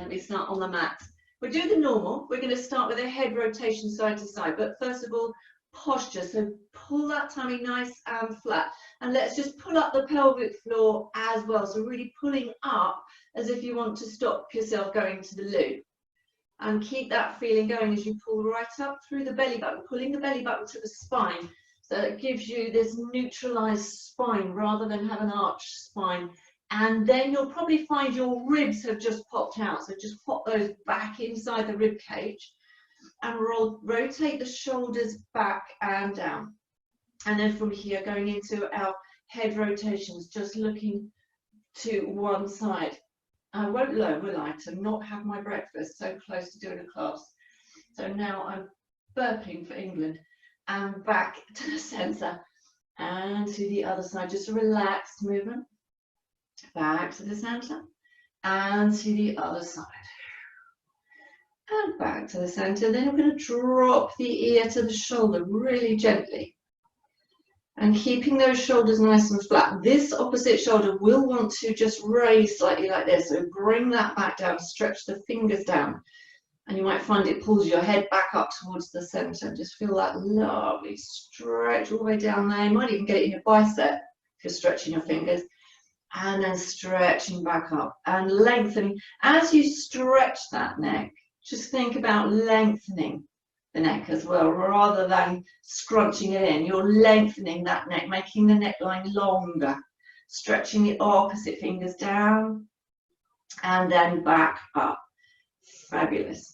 Let me start on the mat. We'll do the normal. We're going to start with a head rotation side to side, but first of all, posture. So pull that tummy nice and flat, and let's just pull up the pelvic floor as well. So really pulling up as if you want to stop yourself going to the loo, and keep that feeling going as you pull right up through the belly button, pulling the belly button to the spine, so it gives you this neutralized spine rather than have an arched spine. And then you'll probably find your ribs have just popped out, so just pop those back inside the rib cage and rotate the shoulders back and down. And then from here, going into our head rotations, just looking to one side. I won't lower light and not have my breakfast, so close to doing a class. So now I'm burping for England, and back to the centre and to the other side. Just a relaxed movement. Back to the centre and to the other side. And back to the centre. Then I'm going to drop the ear to the shoulder really gently. And keeping those shoulders nice and flat. This opposite shoulder will want to just raise slightly like this. So bring that back down, stretch the fingers down. And you might find it pulls your head back up towards the centre. Just feel that lovely stretch all the way down there. You might even get it in your bicep if you're stretching your fingers. And then stretching back up and lengthening. As you stretch that neck, just think about lengthening the neck as well, rather than scrunching it in. You're lengthening that neck, making the neckline longer, stretching the opposite fingers down and then back up. Fabulous.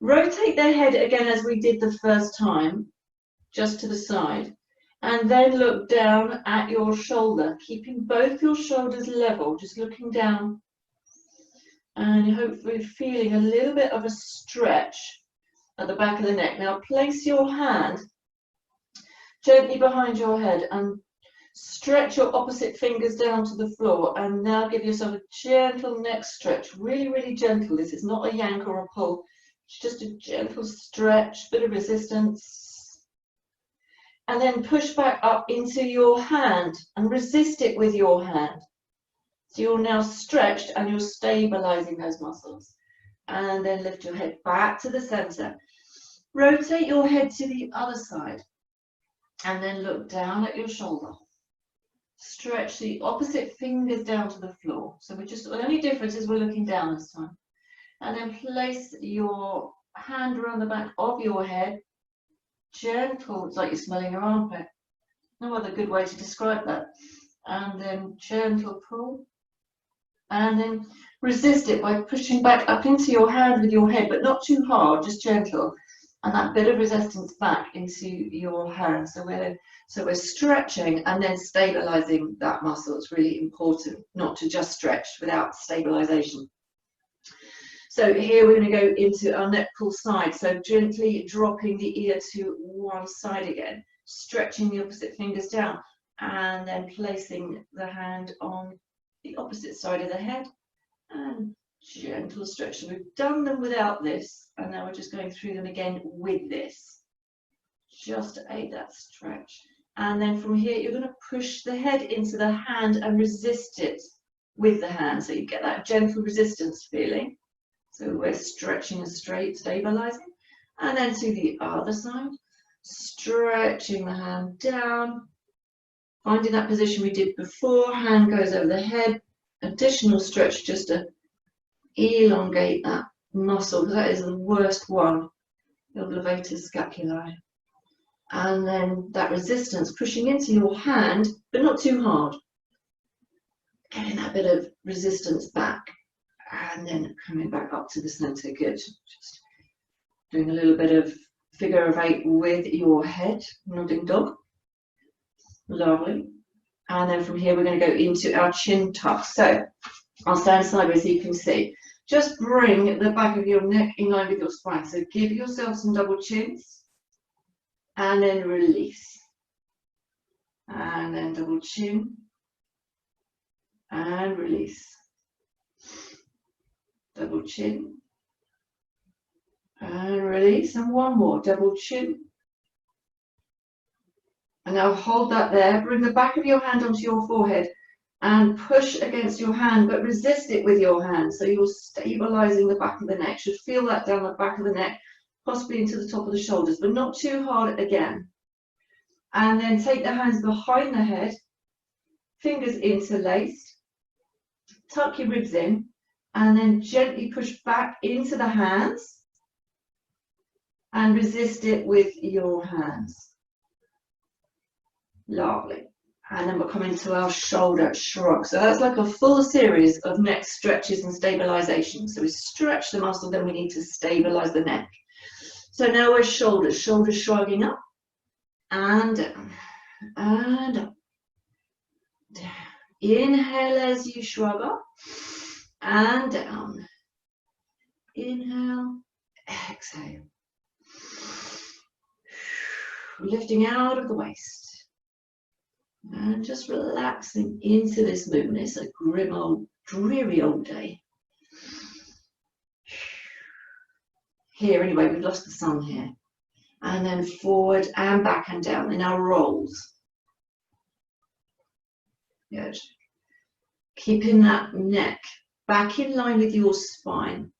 Rotate the head again as we did the first time, just to the side. And then look down at your shoulder, keeping both your shoulders level, just looking down and hopefully feeling a little bit of a stretch at the back of the neck. Now place your hand gently behind your head and stretch your opposite fingers down to the floor, and now give yourself a gentle neck stretch, really, really gentle. This is not a yank or a pull, it's just a gentle stretch, bit of resistance. And then push back up into your hand and resist it with your hand. So you're now stretched and you're stabilizing those muscles. And then lift your head back to the center. Rotate your head to the other side. And then look down at your shoulder. Stretch the opposite fingers down to the floor. So the only difference is we're looking down this time. And then place your hand around the back of your head. Gentle, it's like you're smelling your armpit. No other good way to describe that. And then gentle pull. And then resist it by pushing back up into your hand with your head, but not too hard, just gentle. And that bit of resistance back into your hand. So we're stretching and then stabilizing that muscle. It's really important not to just stretch without stabilization. So here we're going to go into our neck pull side. So gently dropping the ear to one side again, stretching the opposite fingers down, and then placing the hand on the opposite side of the head, and gentle stretch. So we've done them without this, and now we're just going through them again with this, just to aid that stretch. And then from here, you're going to push the head into the hand and resist it with the hand. So you get that gentle resistance feeling. So we're stretching and straight, stabilizing. And then to the other side, stretching the hand down, finding that position we did before, hand goes over the head, additional stretch just to elongate that muscle, because that is the worst one, the oblivator scapulae. And then that resistance, pushing into your hand, but not too hard. Getting that bit of resistance back. And then coming back up to the center. Good. Just doing a little bit of figure of 8 with your head, nodding dog. Lovely. And then from here we're going to go into our chin tuck. So I'll stand sideways so you can see. Just bring the back of your neck in line with your spine. So give yourself some double chins. And then release. And then double chin. And release. Double chin, and release, and one more, double chin. And now hold that there, bring the back of your hand onto your forehead, and push against your hand, but resist it with your hand. So you're stabilizing the back of the neck. Should feel that down the back of the neck, possibly into the top of the shoulders, but not too hard again. And then take the hands behind the head, fingers interlaced, tuck your ribs in, and then gently push back into the hands and resist it with your hands. Lovely. And then we'll come into our shoulder shrug. So that's like a full series of neck stretches and stabilization. So we stretch the muscle, then we need to stabilize the neck. So now we're shoulders shrugging up and down and up. Down. Inhale as you shrug up and down. Inhale, exhale. Lifting out of the waist. And just relaxing into this movement. It's a grim old, dreary old day. Here, anyway, we've lost the sun here. And then forward and back and down in our rolls. Good. Keeping that neck back in line with your spine.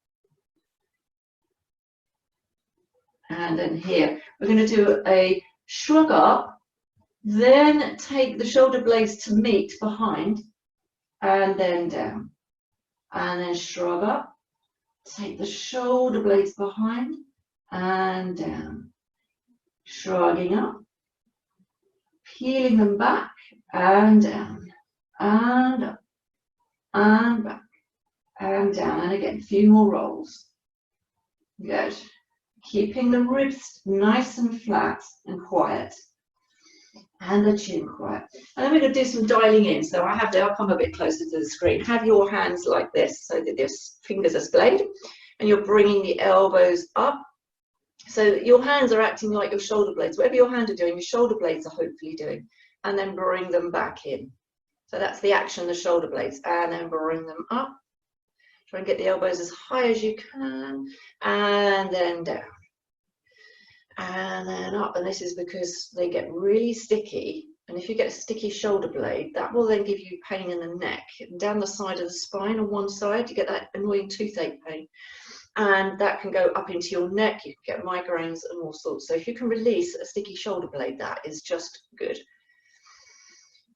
And then here, we're going to do a shrug up. Then take the shoulder blades to meet behind and then down. And then shrug up. Take the shoulder blades behind and down. Shrugging up. Peeling them back and down. And up. And back. And down. And again, a few more rolls. Good. Keeping the ribs nice and flat and quiet. And the chin quiet. And then we're going to do some dialing in. So I'll come a bit closer to the screen. Have your hands like this so that your fingers are splayed. And you're bringing the elbows up. So your hands are acting like your shoulder blades. Whatever your hands are doing, your shoulder blades are hopefully doing. And then bring them back in. So that's the action, the shoulder blades. And then bring them up. Try and get the elbows as high as you can. And then down. And then up, and this is because they get really sticky. And if you get a sticky shoulder blade, that will then give you pain in the neck. Down the side of the spine on one side, you get that annoying toothache pain. And that can go up into your neck, you can get migraines and all sorts. So if you can release a sticky shoulder blade, that is just good.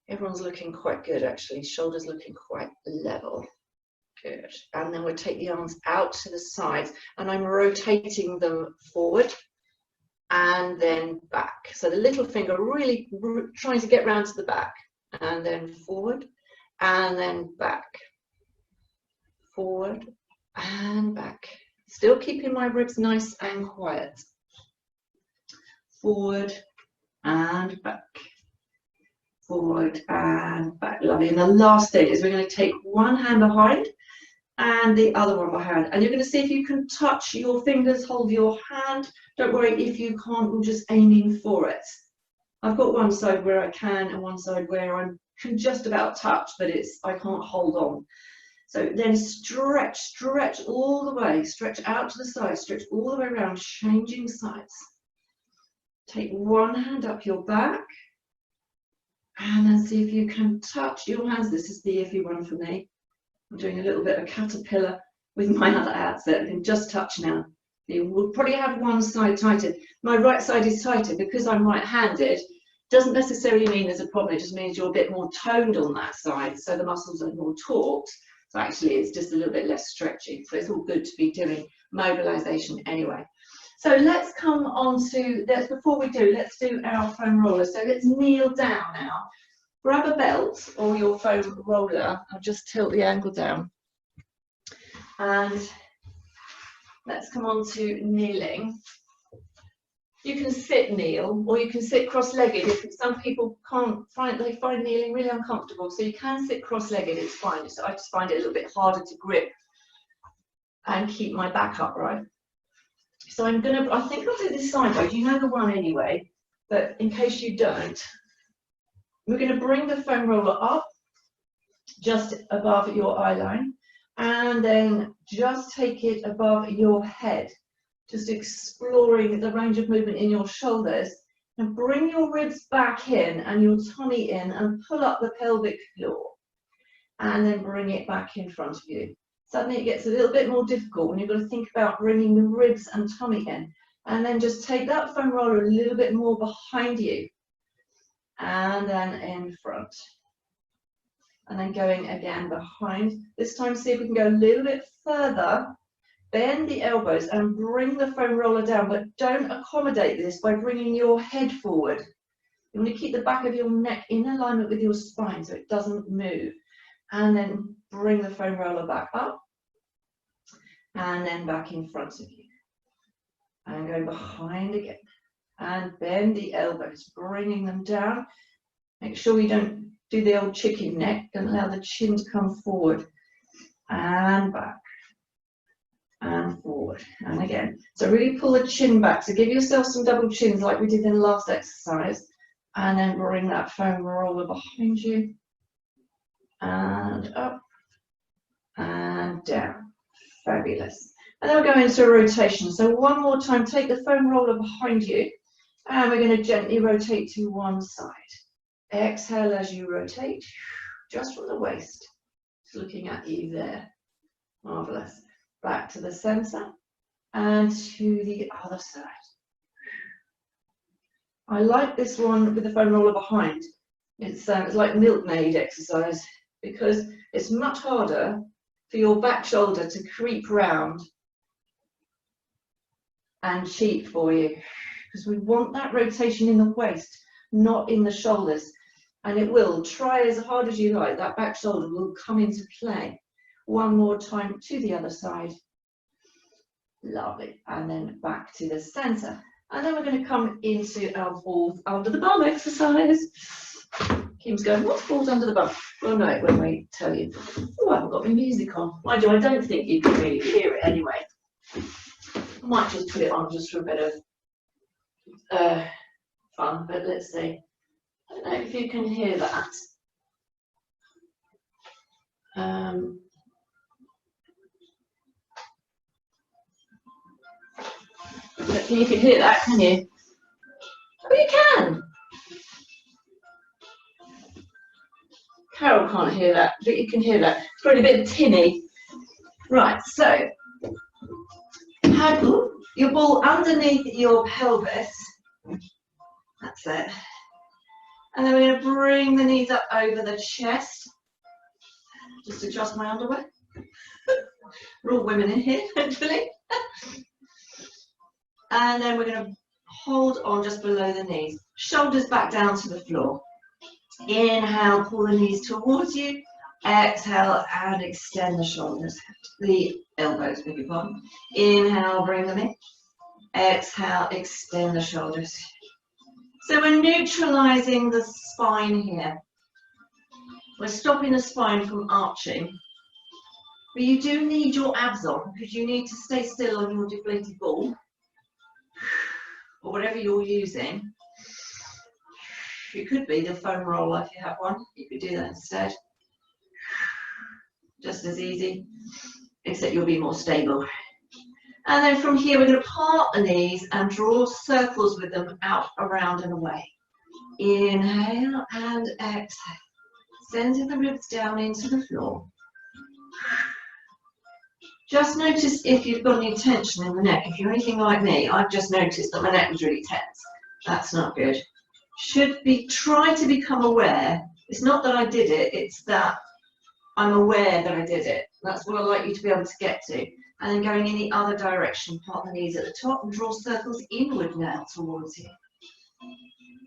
Everyone's looking quite good actually, shoulders looking quite level. Good. And then we'll take the arms out to the sides, and I'm rotating them forward. And then back. So the little finger really trying to get round to the back. And then forward. And then back. Forward. And back. Still keeping my ribs nice and quiet. Forward. And back. Forward. And back. Lovely. And the last thing is we're going to take one hand behind and the other one behind. And you're going to see if you can touch your fingers, hold your hand. Don't worry if you can't, we're just aiming for it. I've got one side where I can and one side where I can just about touch, but I can't hold on. So then stretch all the way, stretch out to the side, stretch all the way around, changing sides. Take one hand up your back and then see if you can touch your hands. This is the iffy one for me. I'm doing a little bit of caterpillar with my other abs that I can just touch now. You will probably have one side tighter. My right side is tighter because I'm right-handed. Doesn't necessarily mean there's a problem. It just means you're a bit more toned on that side, so the muscles are more taut. So actually, it's just a little bit less stretchy. So it's all good to be doing mobilization anyway. So let's come on to this. Before we do, let's do our foam roller. So let's kneel down now. Grab a belt or your foam roller. I'll just tilt the angle down. And let's come on to kneeling. You can sit kneel or you can sit cross-legged. Some people find kneeling really uncomfortable, so you can sit cross-legged, it's fine. So I just find it a little bit harder to grip and keep my back upright. So I think I'll do this sideways. You know the one anyway, but in case you don't, we're going to bring the foam roller up just above your eye line and then just take it above your head. Just exploring the range of movement in your shoulders, and bring your ribs back in and your tummy in and pull up the pelvic floor. and then bring it back in front of you. Suddenly it gets a little bit more difficult when you've got to think about bringing the ribs and tummy in. And then just take that foam roller a little bit more behind you. And then in front. And then going again behind. This time see if we can go a little bit further. Bend the elbows and bring the foam roller down, but don't accommodate this by bringing your head forward. You want to keep the back of your neck in alignment with your spine so it doesn't move. And then bring the foam roller back up. And then back in front of you. And go behind again. And bend the elbows, bringing them down. Make sure you don't do the old chicken neck. Don't allow the chin to come forward. And back. And forward. And again. So really pull the chin back. So give yourself some double chins like we did in the last exercise. And then bring that foam roller behind you. And up. And down. Fabulous. And then we'll go into a rotation. So one more time, take the foam roller behind you. And we're going to gently rotate to one side. Exhale as you rotate, just from the waist. Just looking at you there. Marvellous. Back to the centre and to the other side. I like this one with the foam roller behind. It's like milkmaid exercise because it's much harder for your back shoulder to creep round and cheat for you. Because we want that rotation in the waist, not in the shoulders. And it will, try as hard as you like, that back shoulder will come into play. One more time to the other side. Lovely. And then back to the center. And then we're going to come into our balls under the bum exercise. Kim's going, what's balls under the bum? Well, no, when we tell you. Oh, I haven't got my music on. Mind you, I don't think you can really hear it anyway. I might just put it on just for a bit of fun, but let's see. I don't know if you can hear that. You can hear that, can you? Oh, you can. Carol can't hear that, but you can hear that. It's probably a bit tinny. Right, so have your ball underneath your pelvis. That's it. And then we're going to bring the knees up over the chest. Just adjust my underwear. We're all women in here, hopefully. And then we're going to hold on just below the knees. Shoulders back down to the floor. Inhale, pull the knees towards you. Exhale and extend the shoulders, the elbows, beg your pardon. Inhale, bring them in. Exhale, extend the shoulders. So we're neutralizing the spine here. We're stopping the spine from arching. But you do need your abs on because you need to stay still on your deflated ball or whatever you're using. It could be the foam roller if you have one. You could do that instead. Just as easy, except you'll be more stable. And then from here, we're going to part the knees and draw circles with them out, around and away. Inhale and exhale. Center the ribs down into the floor. Just notice if you've got any tension in the neck. If you're anything like me, I've just noticed that my neck was really tense. That's not good. Should be try to become aware. It's not that I did it, it's that I'm aware that I did it. That's what I'd like you to be able to get to. And then going in the other direction, part the knees at the top and draw circles inward now towards you.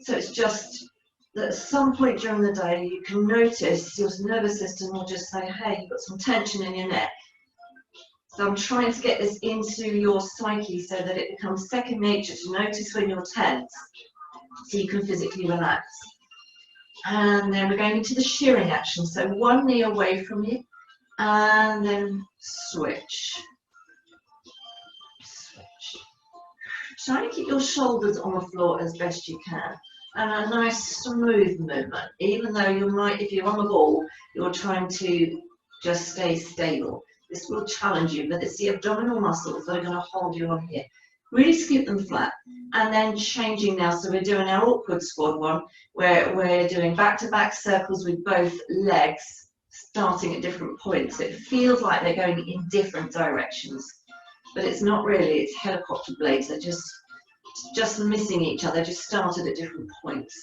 So it's just that at some point during the day, you can notice your nervous system will just say, hey, you've got some tension in your neck. So I'm trying to get this into your psyche so that it becomes second nature to notice when you're tense, so you can physically relax. And then we're going into the shearing action. So one knee away from you, and then switch. Switch. Try to keep your shoulders on the floor as best you can. And a nice smooth movement, even though you might, if you're on the ball, you're trying to just stay stable. This will challenge you, but it's the abdominal muscles that are going to hold you on here. Really scoop them flat. And then changing now, so we're doing our awkward squad one, where we're doing back-to-back circles with both legs. starting at different points. It feels like they're going in different directions, but it's not really. It's helicopter blades. They're just missing each other, just started at different points.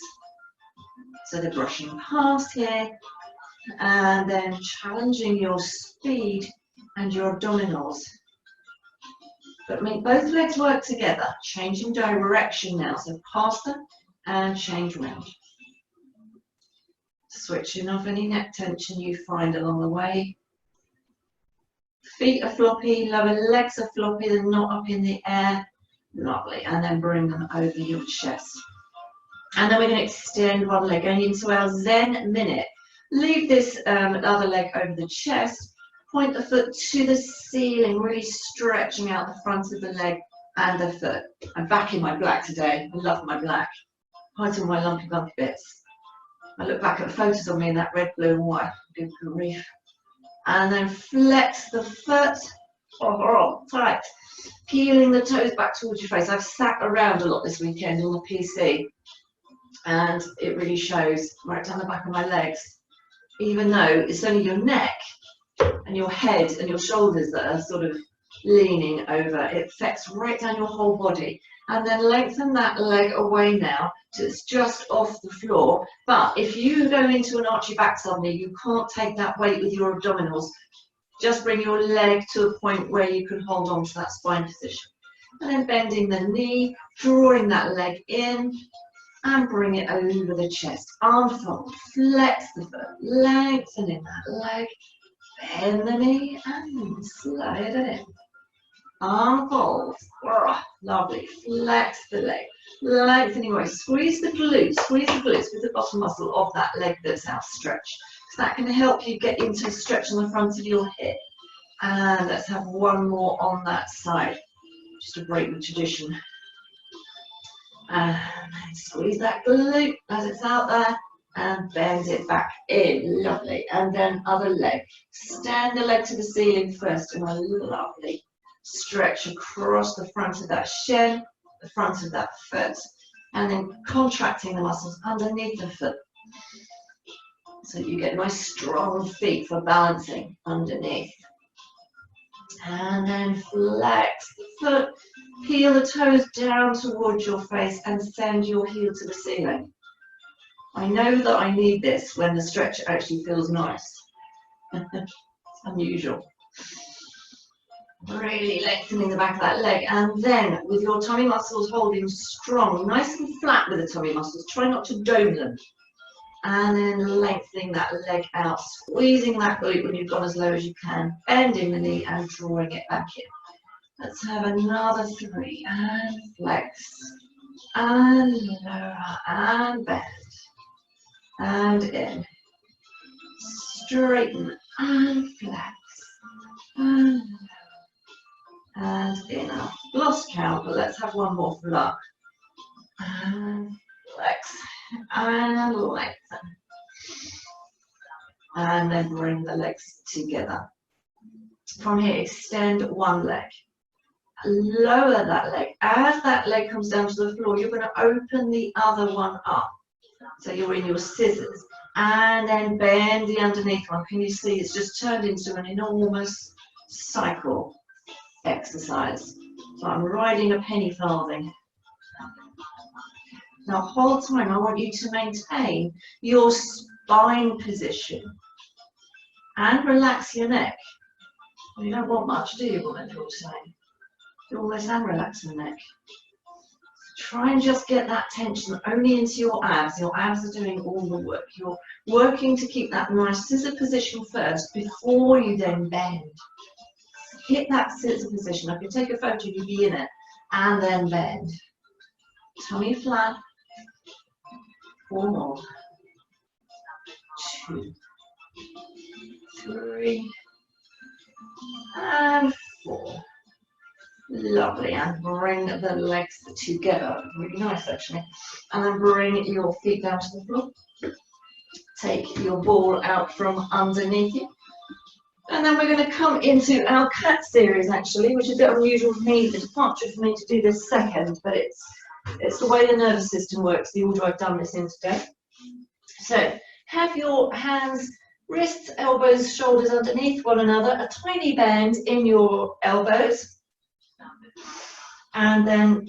So they're brushing past here, and then challenging your speed and your abdominals. But make both legs work together, changing direction now, so faster and change round. Switching off any neck tension you find along the way. Feet are floppy, lower legs are floppy, they're not up in the air. Lovely, and then bring them over your chest. And then we're going to extend one leg, going into our Zen minute. Leave this other leg over the chest, point the foot to the ceiling, really stretching out the front of the leg and the foot. I'm back in my black today. I love my black. Hide all my lumpy bits. I look back at photos of me in that red, blue and white. Good grief. And then flex the foot. Oh, tight. Peeling the toes back towards your face. I've sat around a lot this weekend on the PC, and it really shows right down the back of my legs. Even though it's only your neck and your head and your shoulders that are sort of leaning over, it affects right down your whole body. And then lengthen that leg away now so it's just off the floor. But if you go into an archy back suddenly, you can't take that weight with your abdominals. Just bring your leg to a point where you can hold on to that spine position. And then bending the knee, drawing that leg in, and bring it over the chest. Arm fold, flex the foot, lengthening that leg, bend the knee, and slide it in. Arm fold, lovely, flex the leg, lengthening away, squeeze the glutes with the bottom muscle of that leg that's outstretched. So that can help you get into a stretch on the front of your hip. And let's have one more on that side, just to break the tradition. And then squeeze that glute as it's out there and bend it back in. Lovely. And then other leg. Stand the leg to the ceiling first in a lovely stretch across the front of that shin, the front of that foot, and then contracting the muscles underneath the foot. So you get nice strong feet for balancing underneath. And then flex the foot, peel the toes down towards your face and send your heel to the ceiling. I know that I need this when the stretch actually feels nice. It's unusual. Really lengthening the back of that leg, and then with your tummy muscles holding strong, nice and flat with the tummy muscles, try not to dome them. And then lengthening that leg out, squeezing that glute when you've gone as low as you can, bending the knee and drawing it back in. Let's have another 3, and flex, and lower, and bend, and in, straighten, and flex, and lower, and in. I've lost count, but let's have one more for luck. And flex, and lengthen, and then bring the legs together. From here, extend one leg, lower that leg. As that leg comes down to the floor, you're going to open the other one up, so you're in your scissors, and then bend the underneath one. Can you see it's just turned into an enormous cycle exercise? So I'm riding a penny farthing. Now, whole time I want you to maintain your spine position and relax your neck. Well, you don't want much, do you, woman, all time? You almost and relax the neck. Try and just get that tension only into your abs. Your abs are doing all the work. You're working to keep that nice scissor position first before you then bend. Hit that scissor position. I can take a photo, you'll be in it, and then bend. Tummy flat. 4 more. 2, 3, and 4. Lovely. And bring the legs together. Really nice, actually. And then bring your feet down to the floor. Take your ball out from underneath you. And then we're going to come into our cat series, actually, which is a bit unusual for me, the departure for me to do this second, but it's the way the nervous system works, the order I've done this in today. So have your hands Wrists, elbows, shoulders underneath one another, a tiny bend in your elbows, and then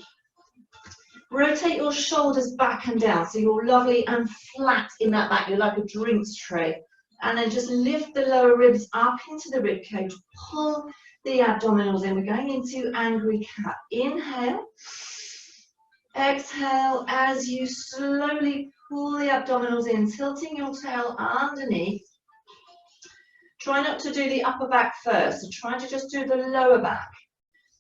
rotate your shoulders back and down so you're lovely and flat in that back. You're like a drinks tray. And then just lift the lower ribs up into the rib cage. Pull the abdominals in. We're going into angry cat. Inhale. Exhale as you slowly pull the abdominals in, tilting your tail underneath. Try not to do the upper back first. So try to just do the lower back,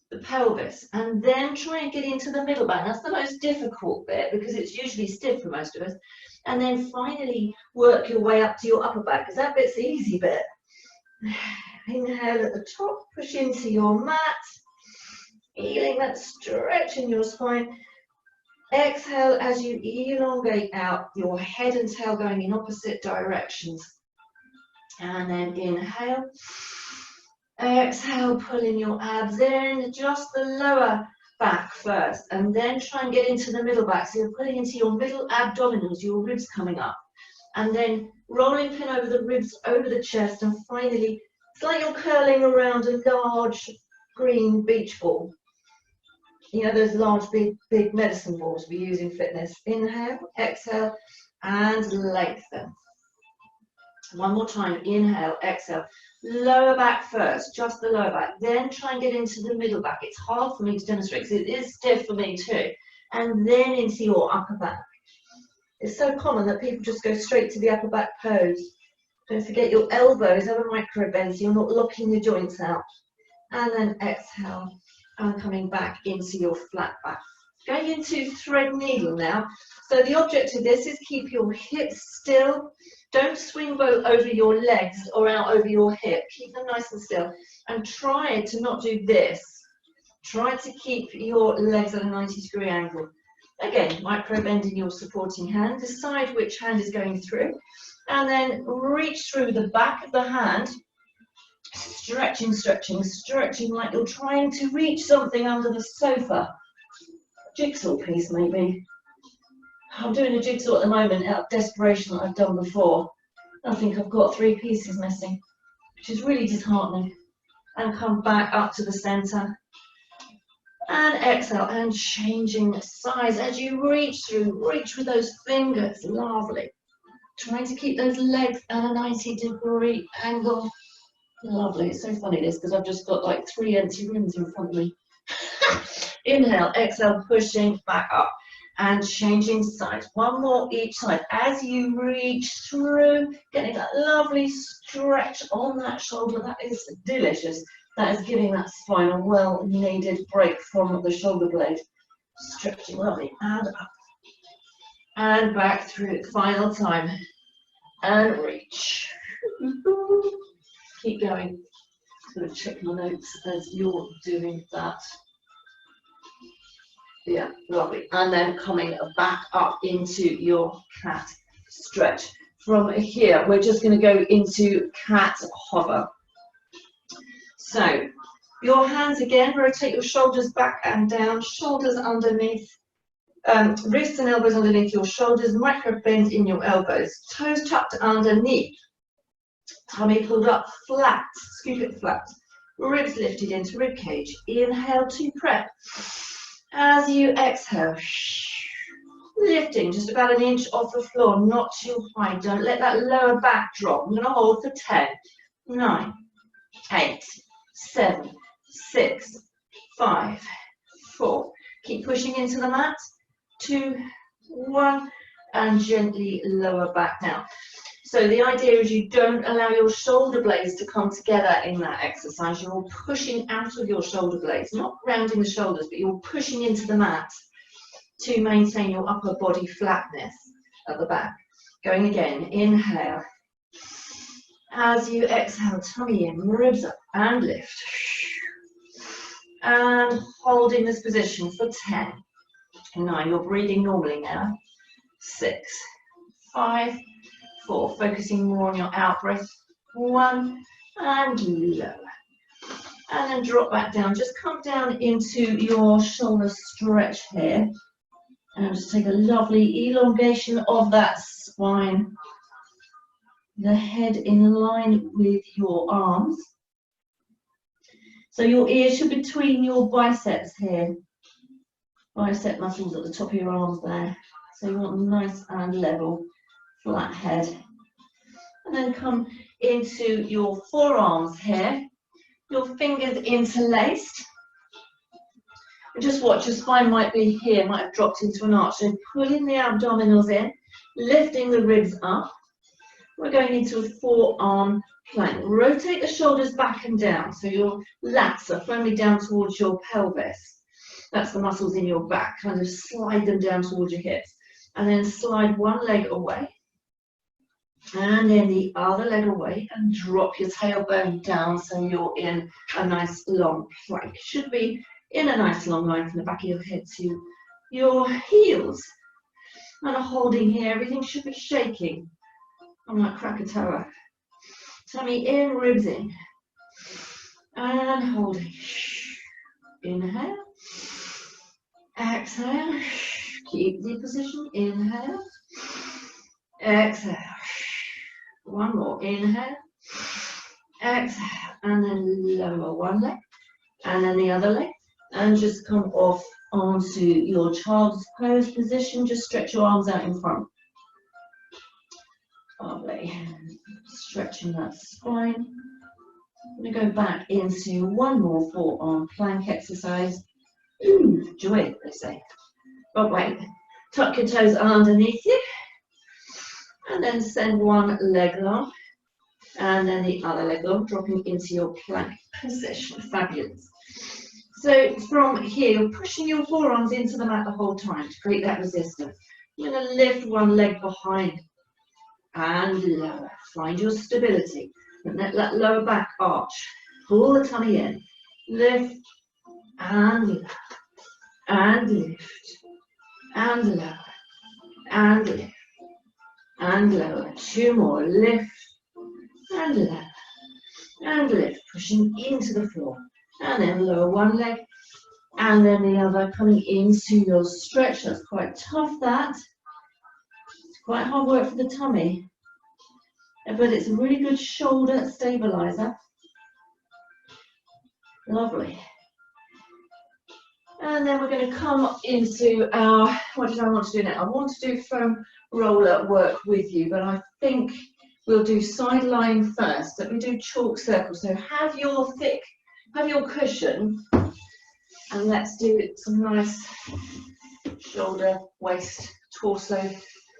the pelvis, and then try and get into the middle back. That's the most difficult bit because it's usually stiff for most of us. And then finally work your way up to your upper back because that bit's the easy bit. Inhale at the top, push into your mat, feeling that stretch in your spine. Exhale as you elongate out, your head and tail going in opposite directions. And then inhale. Exhale, pulling your abs in, just the lower back first, and then try and get into the middle back. So you're pulling into your middle abdominals, your ribs coming up, and then rolling pin over the ribs, over the chest, and finally, it's like you're curling around a large green beach ball. You know, those large, big medicine balls we use in fitness. Inhale, exhale, and lengthen. One more time, inhale, exhale. Lower back first, just the lower back. Then try and get into the middle back. It's hard for me to demonstrate because it is stiff for me too. And then into your upper back. It's so common that people just go straight to the upper back pose. Don't forget your elbows have a micro bend so you're not locking the joints out. And then exhale and coming back into your flat back. Going into thread needle now. So the object of this is keep your hips still. Don't swing both over your legs or out over your hip. Keep them nice and still. And try to not do this. Try to keep your legs at a 90-degree angle. Again, micro bend in your supporting hand. Decide which hand is going through. And then reach through the back of the hand. Stretching, stretching, stretching like you're trying to reach something under the sofa. Jigsaw piece maybe. I'm doing a jigsaw at the moment out of desperation that I've done before. I think I've got 3 pieces missing, which is really disheartening. And come back up to the center. And exhale and changing size as you reach through. Reach with those fingers. Lovely. Trying to keep those legs at a 90-degree angle. Lovely. It's so funny this because I've just got like 3 empty rooms in front of me. Inhale, exhale, pushing back up and changing sides. One more each side. As you reach through, getting that lovely stretch on that shoulder. That is delicious. That is giving that spine a well-needed break from the shoulder blade. Stretching lovely and up. And back through. Final time. And reach. Keep going. Just going to check my notes as you're doing that. Yeah, lovely. And then coming back up into your cat stretch. From here, we're just going to go into cat hover. So, your hands again, rotate your shoulders back and down, shoulders underneath, wrists and elbows underneath your shoulders, micro bend in your elbows, toes tucked underneath, tummy pulled up flat, scoop it flat, ribs lifted into rib cage. Inhale to prep. As you exhale, lifting just about 1 inch off the floor, not too high. Don't let that lower back drop. I'm going to hold for 10, 9, 8, 7, 6, 5, 4. Keep pushing into the mat. 2, 1, and gently lower back down. So the idea is you don't allow your shoulder blades to come together in that exercise. You're all pushing out of your shoulder blades, not rounding the shoulders, but you're pushing into the mat to maintain your upper body flatness at the back. Going again, inhale. As you exhale, tummy in, ribs up and lift. And holding this position for 10, 9, you're breathing normally now. 6, 5, 4, focusing more on your out breath. 1, and lower. And then drop back down. Just come down into your shoulder stretch here. And just take a lovely elongation of that spine. the head in line with your arms. So your ears should be between your biceps here. Bicep muscles at the top of your arms there. So you want a nice and level, flat head. And then come into your forearms here. Your fingers interlaced. And just watch, your spine might be here, might have dropped into an arch. So pulling the abdominals in, lifting the ribs up. We're going into a forearm plank. Rotate the shoulders back and down so your lats are firmly down towards your pelvis. That's the muscles in your back. Kind of slide them down towards your hips. And then slide one leg away. And then the other leg away and drop your tailbone down so you're in a nice long plank. Should be in a nice long line from the back of your head to your heels. And holding here, everything should be shaking. I'm like Krakatoa. Tummy in, ribs in. And holding. Inhale. Exhale. Keep the position. Inhale. Exhale. One more. Inhale. Exhale. And then lower one leg. And then the other leg. And just come off onto your child's pose position. Just stretch your arms out in front. Lovely. Stretching that spine. I'm going to go back into one more forearm plank exercise. Ooh, joy, they say. But wait, tuck your toes underneath you. And then send one leg long. And then the other leg long, dropping into your plank position. Fabulous. So from here, you're pushing your forearms into the mat the whole time to create that resistance. You're going to lift one leg behind. And lower. Find your stability. And let that lower back arch. Pull the tummy in. Lift and lower. And lift. And lower. And lift. And lower. Two more. Lift. And lower. And lift. Pushing into the floor. And then lower one leg. And then the other coming into your stretch. That's quite tough, that. Quite hard work for the tummy, but it's a really good shoulder stabilizer. Lovely. And then we're going to come into our, what did I want to do now? I want to do foam roller work with you, but I think we'll do side lying first. Let me do chalk circles. So have your cushion, and let's do some nice shoulder, waist, torso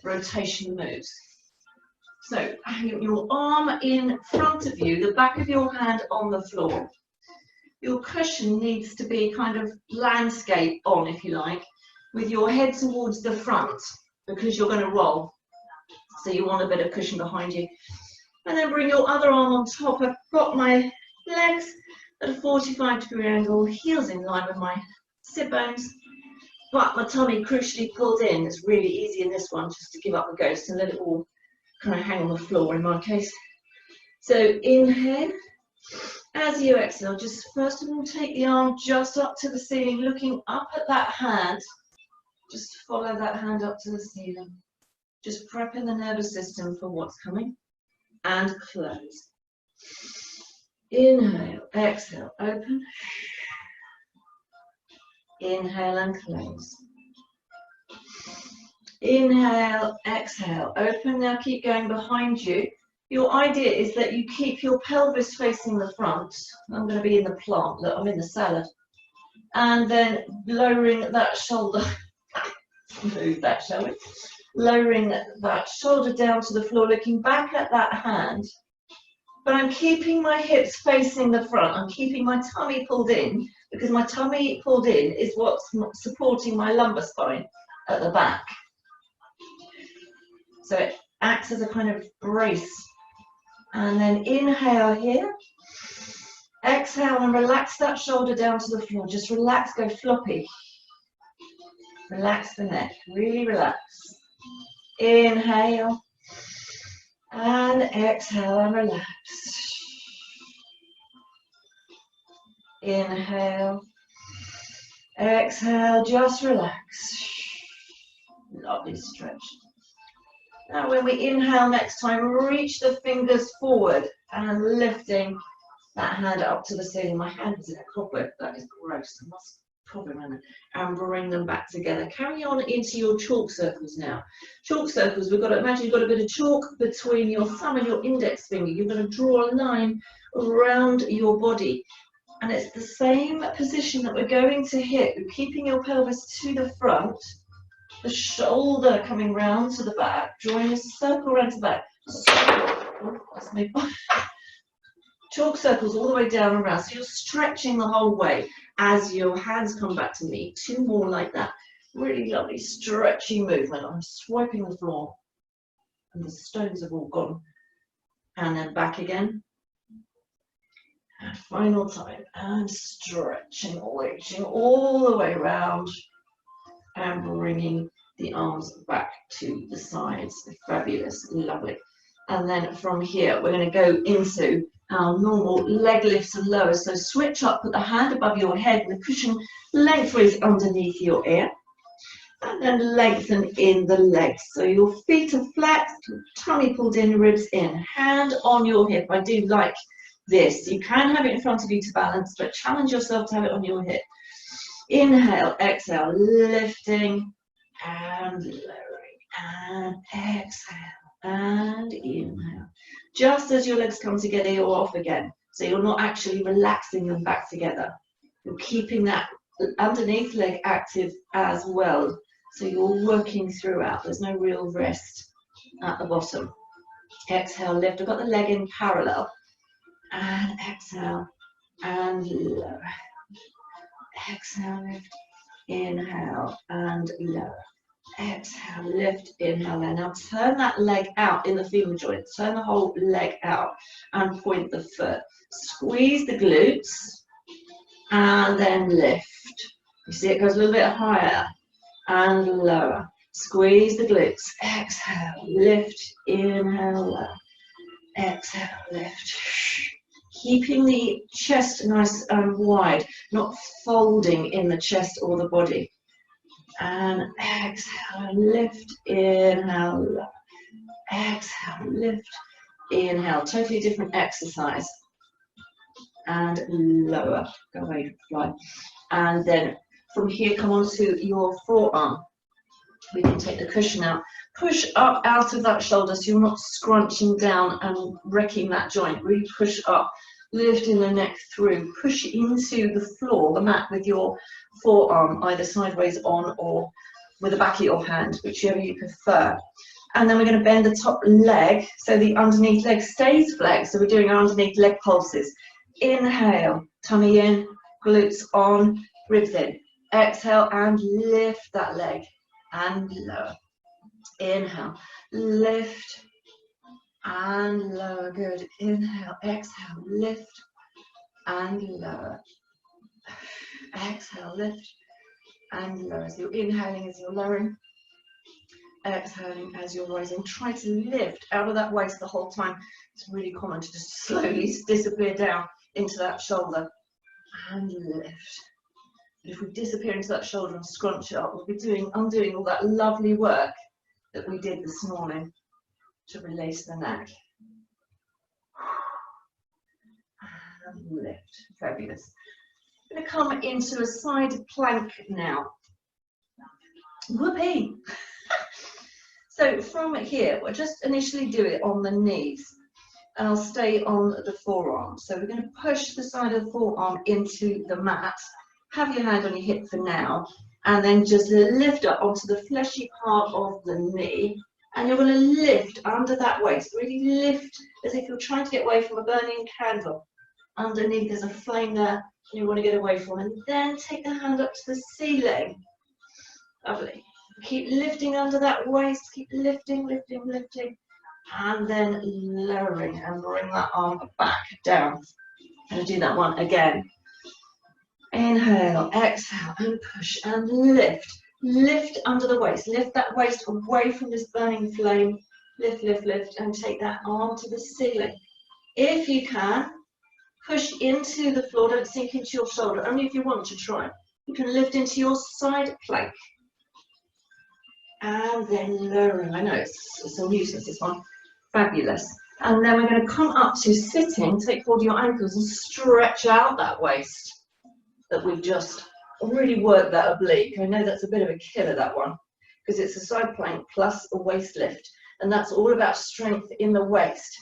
rotation moves. So your arm in front of you, the back of your hand on the floor. Your cushion needs to be kind of landscape on, if you like, with your head towards the front because you're going to roll. So you want a bit of cushion behind you. And then bring your other arm on top. I've got my legs at a 45-degree angle, heels in line with my sit bones. But my tummy crucially pulled in. It's really easy in this one just to give up the ghost and let it all kind of hang on the floor in my case. So inhale. As you exhale, just first of all take the arm just up to the ceiling, looking up at that hand. Just follow that hand up to the ceiling. Just prepping the nervous system for what's coming. And close. Inhale, exhale, open. Inhale and close. Inhale, exhale, open. Now keep going behind you. Your idea is that you keep your pelvis facing the front. I'm going to be in the plant. Look, I'm in the salad. And then lowering that shoulder. Move that, shall we? Lowering that shoulder down to the floor, looking back at that hand. But I'm keeping my hips facing the front. I'm keeping my tummy pulled in because my tummy pulled in is what's supporting my lumbar spine at the back. So it acts as a kind of brace. And then inhale here. Exhale and relax that shoulder down to the floor. Just relax, go floppy. Relax the neck, really relax. Inhale. And exhale and relax. Inhale. Exhale, just relax. Lovely stretch. Now when we inhale next time, reach the fingers forward and lifting that hand up to the ceiling. My hand is in a cobweb, that is gross, I must problem on it. And bring them back together. Carry on into your chalk circles now. Chalk circles, we've got to imagine you've got a bit of chalk between your thumb and your index finger. You're going to draw a line around your body. And it's the same position that we're going to hit. You're keeping your pelvis to the front, the shoulder coming round to the back, drawing a circle around to the back. Oh, that's me. Chalk circles all the way down and around. So you're stretching the whole way as your hands come back to me. 2 more like that. Really lovely stretchy movement. I'm swiping the floor and the stones have all gone. And then back again. And final time. And stretching, reaching all the way around. And bringing the arms back to the sides. Fabulous, lovely. And then from here, we're going to go into our normal leg lifts and lowers. So switch up, put the hand above your head, the cushion lengthways underneath your ear. And then lengthen in the legs. So your feet are flat, tummy pulled in, ribs in. Hand on your hip. I do like this. You can have it in front of you to balance, but challenge yourself to have it on your hip. Inhale, exhale, lifting and lowering. And exhale. And inhale. Just as your legs come together, you're off again. So you're not actually relaxing them back together. You're keeping that underneath leg active as well. So you're working throughout. There's no real rest at the bottom. Exhale, lift. I've got the leg in parallel. And exhale. And lower. Exhale, lift. Inhale and lower. Exhale, lift, inhale, and now turn that leg out in the femur joint. Turn the whole leg out and point the foot. Squeeze the glutes and then lift. You see it goes a little bit higher and lower. Squeeze the glutes. Exhale, lift, inhale, lower. Exhale, lift. Keeping the chest nice and wide, not folding in the chest or the body. And exhale, lift, inhale, lower. Exhale, lift, inhale. Totally different exercise. And lower, go away, fly. And then from here, come on to your forearm. We can take the cushion out. Push up out of that shoulder so you're not scrunching down and wrecking that joint. Really push up, lifting the neck through. Push into the floor, the mat, with your forearm, either sideways on or with the back of your hand, whichever you prefer. And then we're going to bend the top leg so the underneath leg stays flexed. So we're doing our underneath leg pulses. Inhale, tummy in, glutes on, ribs in. Exhale and lift that leg and lower. Inhale, lift and lower. Good. Inhale, exhale, lift and lower. Exhale, lift and lower. So you're inhaling as you're lowering, exhaling as you're rising. Try to lift out of that waist the whole time. It's really common to just slowly disappear down into that shoulder and lift. But if we disappear into that shoulder and scrunch it up, we'll be undoing all that lovely work that we did this morning to release the neck. And lift. Fabulous. I'm going to come into a side plank now. Whoopee! So from here, we'll just initially do it on the knees. And I'll stay on the forearm. So we're going to push the side of the forearm into the mat. Have your hand on your hip for now. And then just lift up onto the fleshy part of the knee. And you're going to lift under that waist. Really lift as if you're trying to get away from a burning candle. Underneath there's a flame there you want to get away from. And then take the hand up to the ceiling. Lovely. Keep lifting under that waist. Keep lifting, lifting, lifting. And then lowering and bring that arm back down. I'm going to do that one again. Inhale, exhale, and push and lift. Lift under the waist. Lift that waist away from this burning flame. Lift, lift, lift, and take that arm to the ceiling. If you can, push into the floor. Don't sink into your shoulder. Only if you want to try. You can lift into your side plank. and then lowering. I know it's a nuisance, this one. Fabulous. And then we're going to come up to sitting, take hold of your ankles and stretch out that waist that we've just really worked that oblique. I know that's a bit of a killer, that one, because it's a side plank plus a waist lift. And that's all about strength in the waist.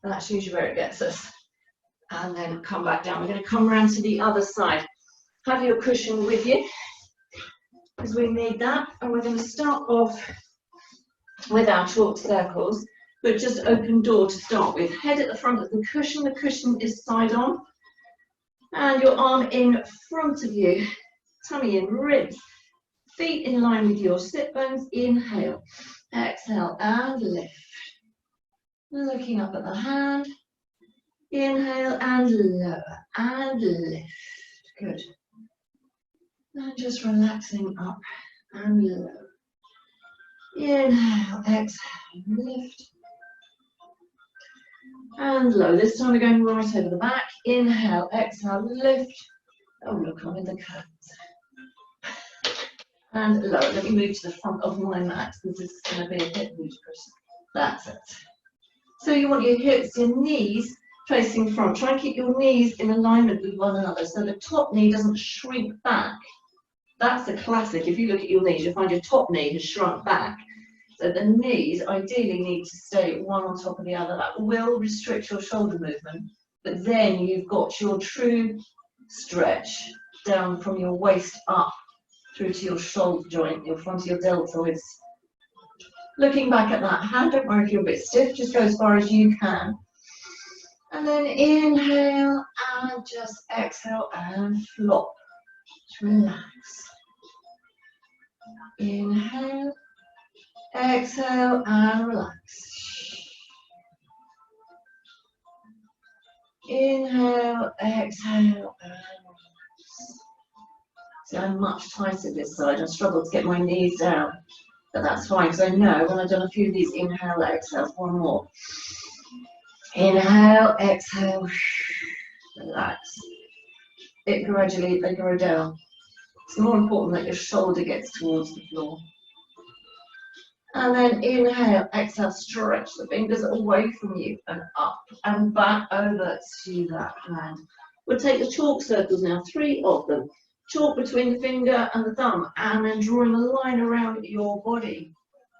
And that's usually where it gets us. And then come back down. We're going to come around to the other side. Have your cushion with you, because we need that. And we're going to start off with our chalk circles, but just open door to start with. Head at the front of the cushion is side on, and your arm in front of you, tummy in, ribs, feet in line with your sit bones. Inhale, exhale, and lift. Looking up at the hand, inhale and lower, and lift. Good. And just relaxing up and lower. Inhale, exhale, lift. And low. This time we're going right over the back. Inhale, exhale, lift. Oh, look, I'm in the curtains. And low. Let me move to the front of my mat, because this is going to be a bit ludicrous. That's it. So you want your hips, your knees facing front. Try and keep your knees in alignment with one another, so the top knee doesn't shrink back. That's a classic. If you look at your knees, you'll find your top knee has shrunk back. So the knees ideally need to stay one on top of the other. That will restrict your shoulder movement, but then you've got your true stretch down from your waist up through to your shoulder joint, your front of your deltoids. Looking back at that hand, don't worry if you're a bit stiff, just go as far as you can. And then inhale and just exhale and flop. Just relax. Inhale, exhale and relax. Inhale, exhale and relax. See, I'm much tighter this side. I struggle to get my knees down, but that's fine, because I know when I've done a few of these inhale, exhales, one more. Inhale, exhale, relax. They go down. It's more important that your shoulder gets towards the floor. And then inhale, exhale, stretch the fingers away from you and up and back over to that hand. We'll take the chalk circles now, 3 of them. Chalk between the finger and the thumb, and then drawing a line around your body.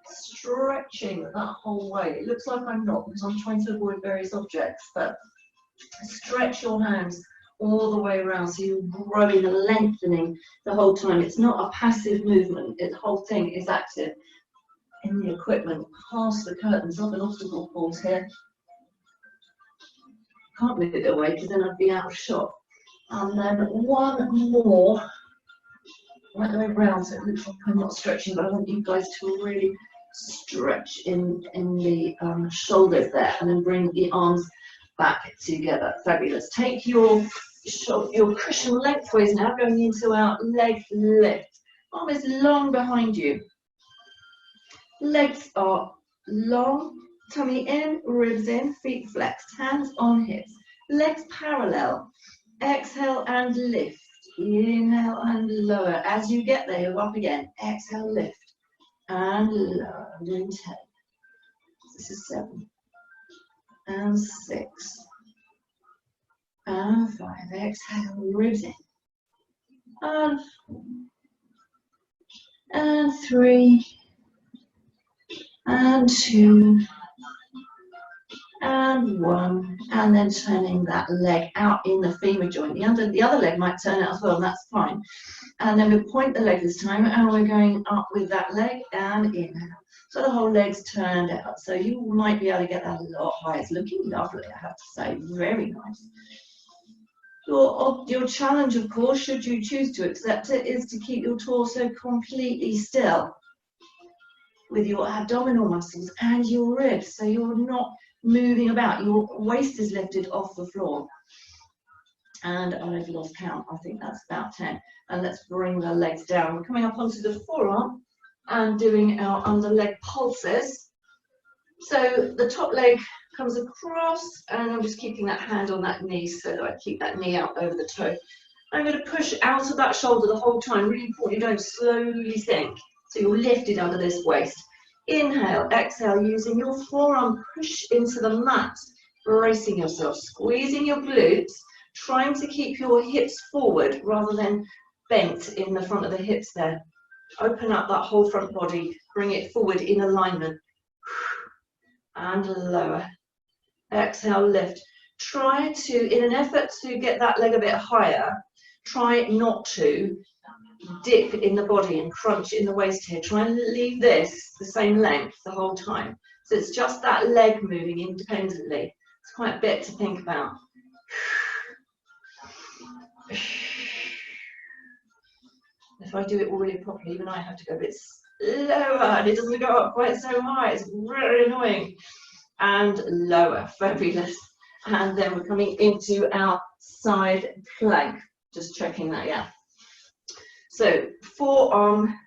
Stretching that whole way. It looks like I'm not, because I'm trying to avoid various objects, but stretch your hands all the way around, so you're growing and lengthening the whole time. It's not a passive movement. The whole thing is active. In the equipment, past the curtains, not an obstacle course here. Can't move it away, because then I'd be out of shot. And then one more, right the way around, so it looks like I'm not stretching, but I want you guys to really stretch in the shoulders there, and then bring the arms back together. Fabulous. Take your cushion lengthways now, going into our leg lift. Arm is long behind you. Legs are long, tummy in, ribs in, feet flexed, hands on hips. Legs parallel. Exhale and lift. Inhale and lower. As you get there, you're up again. Exhale, lift. And lower. Doing 10. This is 7. And 6. And 5. Exhale, ribs in. And 4. And 3. And 2. And 1, and then turning that leg out in the femur joint. The other leg might turn out as well, and that's fine. And then we point the leg this time, and we're going up with that leg, and inhale. So the whole leg's turned out. So you might be able to get that a lot higher. It's looking lovely, I have to say. Very nice. Your challenge, of course, should you choose to accept it, is to keep your torso completely still with your abdominal muscles and your ribs, so you're not moving about. Your waist is lifted off the floor. And I've lost count. I think that's about 10. And let's bring the legs down. We're coming up onto the forearm and doing our under leg pulses. So the top leg comes across, and I'm just keeping that hand on that knee so that I keep that knee out over the toe. I'm going to push out of that shoulder the whole time. Really important you don't slowly sink. So you're lifted under this waist. Inhale, exhale, using your forearm, push into the mat, bracing yourself, squeezing your glutes, trying to keep your hips forward rather than bent in the front of the hips there. Open up that whole front body, bring it forward in alignment. And lower. Exhale, lift. Try to, in an effort to get that leg a bit higher, try not to dip in the body and crunch in the waist here. Try and leave this the same length the whole time. So it's just that leg moving independently. It's quite a bit to think about. If I do it really properly, even I have to go a bit slower and it doesn't go up quite so high. It's really annoying. And lower, fabulous. And then we're coming into our side plank. Just checking that, yeah. So forearm,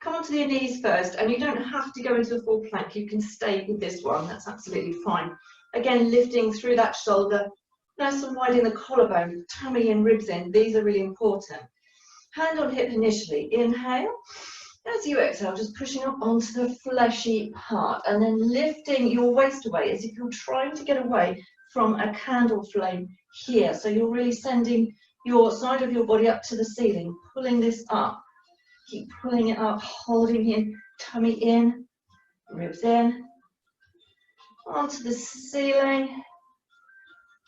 come onto your knees first, and you don't have to go into a full plank. You can stay with this one, that's absolutely fine. Again, lifting through that shoulder, nice and wide in the collarbone, tummy and ribs in. These are really important. Hand on hip initially, inhale. As you exhale, just pushing up onto the fleshy part and then lifting your waist away as if you're trying to get away from a candle flame here. So you're really sending your side of your body up to the ceiling, pulling this up. Keep pulling it up, holding in, tummy in, ribs in, onto the ceiling,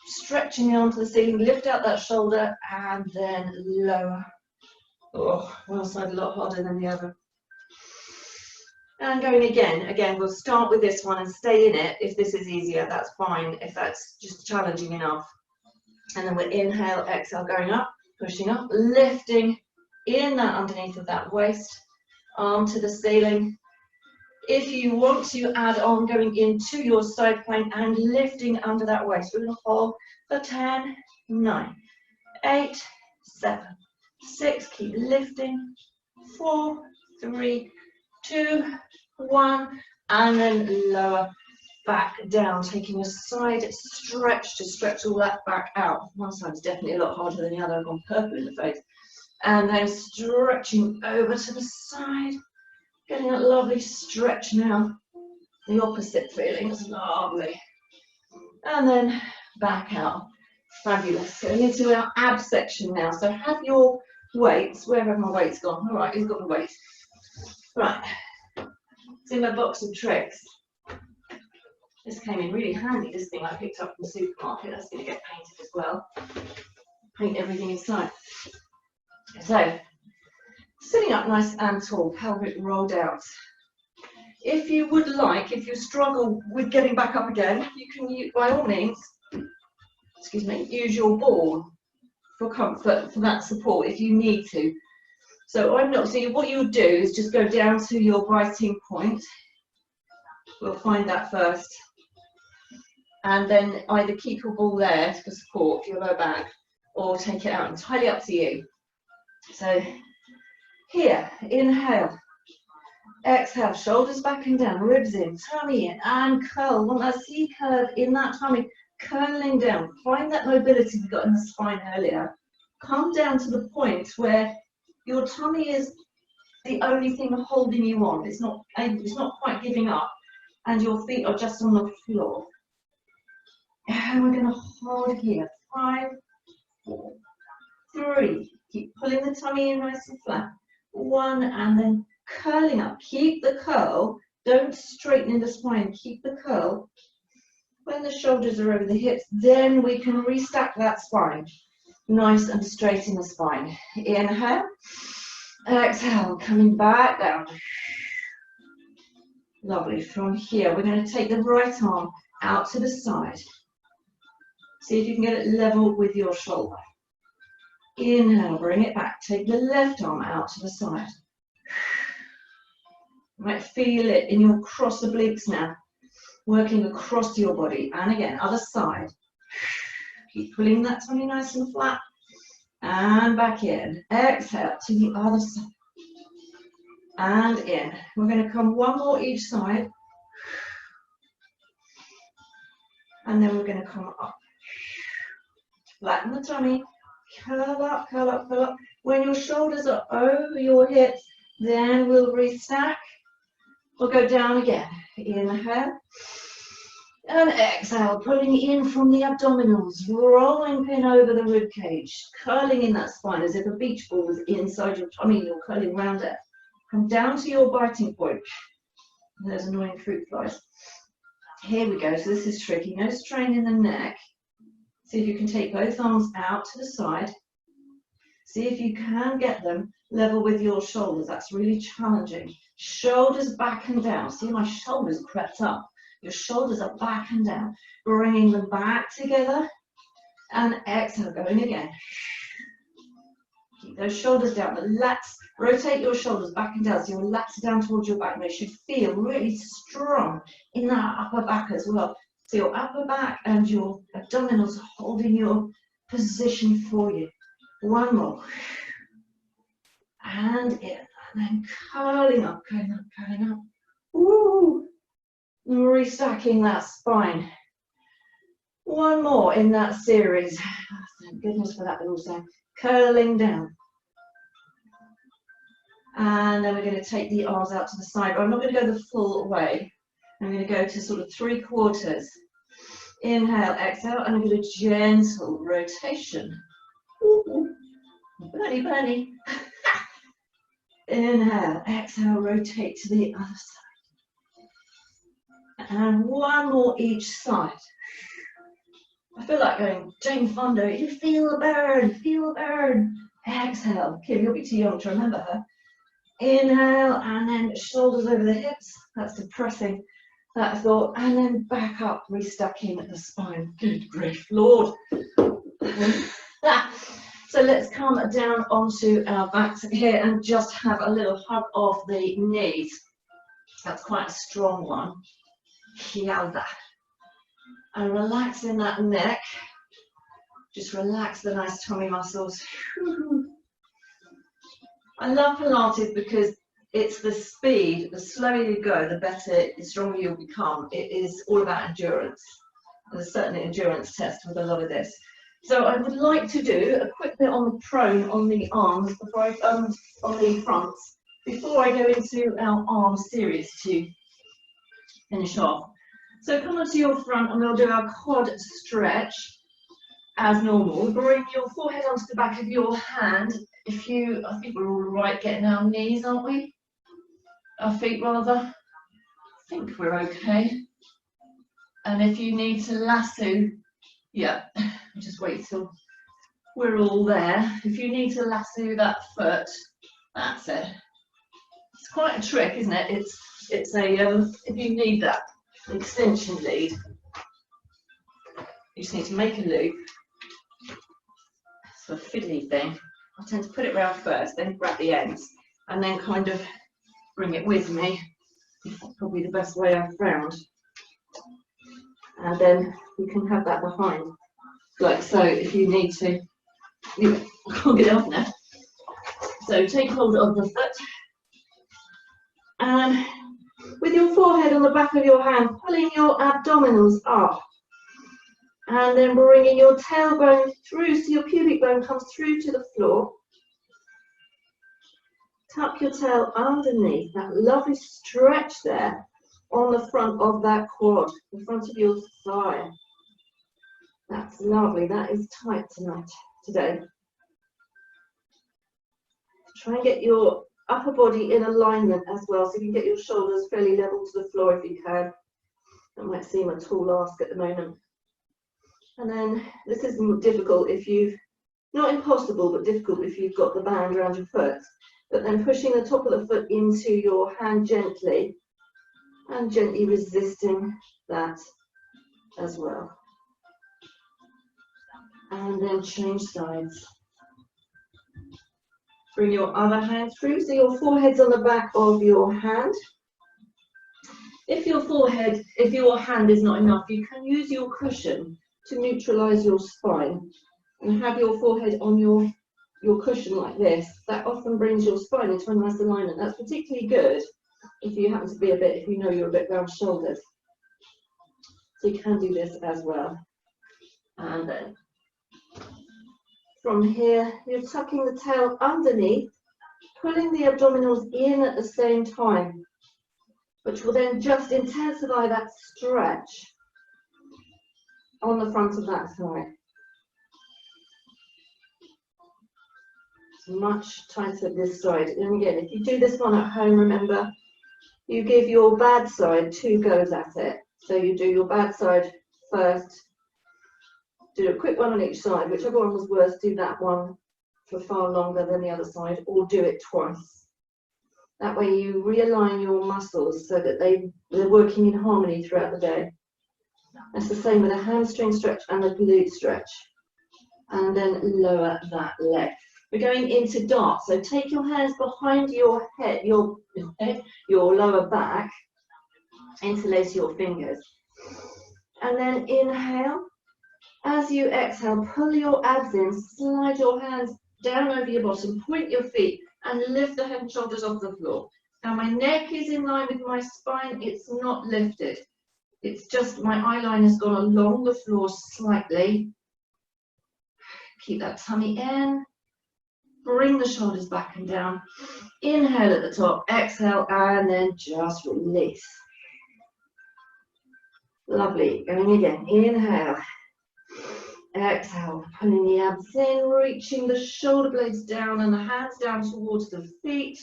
stretching onto the ceiling, lift out that shoulder and then lower. Oh, one side a lot harder than the other. And going again, we'll start with this one and stay in it. If this is easier, that's fine. If that's just challenging enough. And then we'll inhale, exhale, going up, pushing up, lifting in that underneath of that waist, arm to the ceiling. If you want to add on going into your side plank and lifting under that waist, we're going to hold for 10, 9, 8, 7, 6, keep lifting, 4, 3, 2, 1, and then lower back down, taking a side stretch to stretch all that back out. One side's definitely a lot harder than the other. I've gone purple in the face. And then stretching over to the side, getting a lovely stretch now. The opposite feeling is lovely. And then back out. Fabulous. Going into our ab section now. So have your weights. Where have my weights gone? All right, you've got the weights. Right. It's in my box of tricks. This came in really handy, this thing I picked up from the supermarket. That's going to get painted as well. Paint everything inside. So, sitting up nice and tall, pelvic rolled out. If you would like, if you struggle with getting back up again, you can, by all means, excuse me, use your ball for comfort, for that support if you need to. So I'm not, so what you would do is just go down to your biting point. We'll find that first. And then either keep your ball there for support for your lower back or take it out. Entirely up to you. So here, inhale. Exhale, shoulders back and down, ribs in, tummy in, and curl. Want that C curve in that tummy, curling down. Find that mobility we got in the spine earlier. Come down to the point where your tummy is the only thing holding you on. It's not quite giving up, and your feet are just on the floor. And we're going to hold here. 5, 4, 3. Keep pulling the tummy in nice and flat. 1, and then curling up. Keep the curl. Don't straighten in the spine. Keep the curl. When the shoulders are over the hips, then we can restack that spine. Nice and straight in the spine. Inhale. Exhale. Coming back down. Lovely. From here, we're going to take the right arm out to the side. See if you can get it level with your shoulder. Inhale, bring it back. Take the left arm out to the side. You might feel it in your cross obliques now, working across your body. And again, other side. Keep pulling that tummy nice and flat. And back in. Exhale to the other side. And in. We're going to come one more each side. And then we're going to come up. Flatten the tummy. Curl up, curl up, curl up. When your shoulders are over your hips, Then we'll restack. We'll go down again. Inhale. And exhale, pulling in from the abdominals, rolling pin over the rib cage, curling in that spine as if a beach ball was inside your tummy, you're curling around it. Come down to your biting point. There's annoying fruit flies. Here we go, so this is tricky. No strain in the neck. See if you can take both arms out to the side. See if you can get them level with your shoulders. That's really challenging. Shoulders back and down. See, my shoulders crept up. Your shoulders are back and down. Bringing them back together. And exhale, going again. Keep those shoulders down. The lats, rotate your shoulders back and down. So your lats are down towards your back. They should feel really strong in that upper back as well. So your upper back and your abdominals holding your position for you. One more. And in. And then curling up, curling up, curling up. Woo! Restacking that spine. One more in that series. Oh, thank goodness for that little sound. Curling down. And then we're going to take the arms out to the side. But I'm not going to go the full way. I'm going to go to sort of 3/4. Inhale, exhale, and I'm going to gentle rotation. Ooh, ooh. Bunny, bunny. Inhale, exhale, rotate to the other side. And one more each side. I feel like going, Jane Fonda, you feel the burn, feel the burn. Exhale. Kim, you'll be too young to remember her. Inhale, and then shoulders over the hips. That's depressing, that thought. And then back up, restacking at the spine. Good grief, Lord. So let's come down onto our backs here and just have a little hug of the knees. That's quite a strong one. Yalda. And relax in that neck. Just relax the nice tummy muscles. I love Pilates because it's the speed. The slower you go, the better, the stronger you'll become. It is all about endurance. And there's certainly an endurance test with a lot of this. So I would like to do a quick bit on the prone, on the arms, before I, on the fronts, before I go into our arm series to finish off. So come onto your front and we'll do our quad stretch as normal. Bring your forehead onto the back of your hand. I think we're all right getting our knees, aren't we? Our feet rather. I think we're okay. And if you need to lasso, yeah, just wait till we're all there. If you need to lasso that foot, that's it. It's quite a trick, isn't it? It's a if you need that extension lead, you just need to make a loop. It's a fiddly thing. I tend to put it round first, then grab the ends, and then kind of bring it with me. That's probably the best way I've found. And then you can have that behind, like so, if you need to. I can't get it off now. So take hold of the foot, and with your forehead on the back of your hand, pulling your abdominals up, and then bringing your tailbone through, so your pubic bone comes through to the floor. Tuck your tail underneath, that lovely stretch there on the front of that quad, the front of your thigh. That's lovely, that is tight today. Try and get your upper body in alignment as well, so you can get your shoulders fairly level to the floor if you can. That might seem a tall ask at the moment. And then this is difficult if you've, not impossible, but difficult if you've got the band around your foot. But then pushing the top of the foot into your hand gently, and gently resisting that as well. And then change sides. Bring your other hand through, so your forehead's on the back of your hand. If your hand is not enough, you can use your cushion to neutralize your spine and have your forehead on your cushion like this. That often brings your spine into a nice alignment. That's particularly good if you happen to be if you know you're a bit round shoulders. So you can do this as well. And then from here, you're tucking the tail underneath, pulling the abdominals in at the same time, which will then just intensify that stretch on the front of that thigh. It's much tighter this side. And again, if you do this one at home, remember, you give your bad side 2 goes at it. So you do your bad side first, do a quick one on each side, whichever one was worse, do that one for far longer than the other side, or do it twice. That way you realign your muscles so that they're working in harmony throughout the day. That's the same with a hamstring stretch and a glute stretch. And then lower that leg. We're going into dart, so take your hands behind your head, your lower back, interlace your fingers. And then inhale. As you exhale, pull your abs in, slide your hands down over your bottom, point your feet, and lift the head and shoulders off the floor. Now my neck is in line with my spine, it's not lifted. It's just my eye line has gone along the floor slightly. Keep that tummy in. Bring the shoulders back and down. Inhale at the top, exhale, and then just release. Lovely. Going again. Inhale. Exhale. Pulling the abs in, reaching the shoulder blades down and the hands down towards the feet.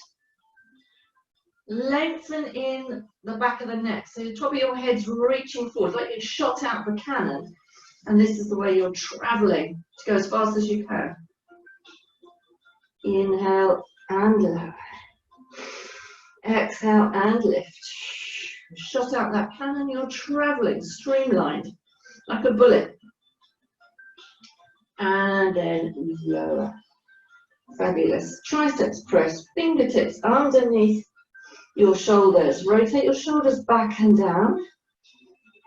Lengthen in the back of the neck. So the top of your head's reaching forward, like you shot out of a cannon. And this is the way you're traveling to go as fast as you can. Inhale and lower. Exhale and lift. Shot out that cannon, you're traveling, streamlined, like a bullet. And then lower. Fabulous. Triceps press, fingertips underneath your shoulders. Rotate your shoulders back and down.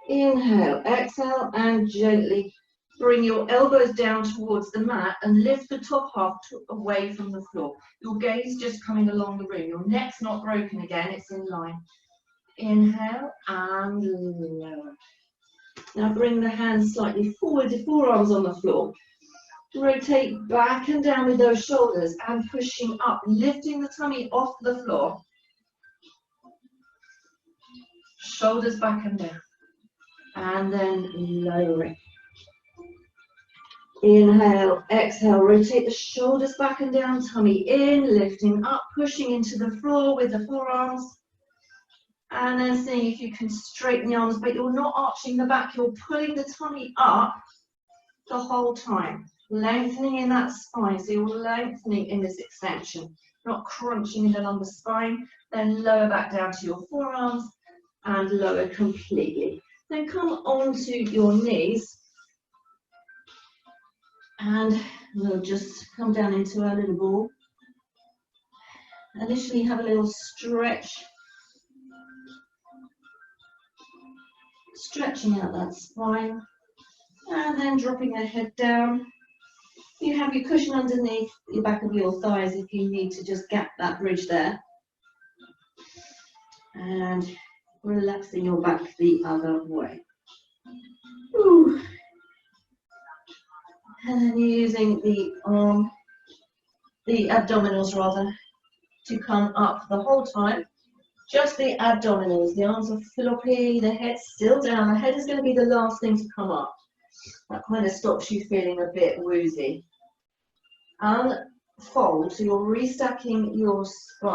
Inhale, exhale, and gently bring your elbows down towards the mat and lift the top half away from the floor. Your gaze just coming along the room. Your neck's not broken again, it's in line. Inhale and lower. Now bring the hands slightly forward, the forearms on the floor. Rotate back and down with those shoulders and pushing up, lifting the tummy off the floor. Shoulders back and down. And then lowering. Inhale, exhale, rotate the shoulders back and down, tummy in, lifting up, pushing into the floor with the forearms. And then seeing if you can straighten the arms, but you're not arching the back, you're pulling the tummy up the whole time. Lengthening in that spine, so you're lengthening in this extension, not crunching in the lumbar spine. Then lower back down to your forearms and lower completely. Then come onto your knees and we'll just come down into our little ball. Initially have a little stretch, stretching out that spine, and then dropping the head down. You have your cushion underneath the back of your thighs if you need to just gap that bridge there. And relaxing your back the other way. Ooh. And then using the abdominals rather, to come up the whole time. Just the abdominals, the arms are floppy, the head's still down. The head is going to be the last thing to come up. That kind of stops you feeling a bit woozy. Unfold, so you're restacking your spine.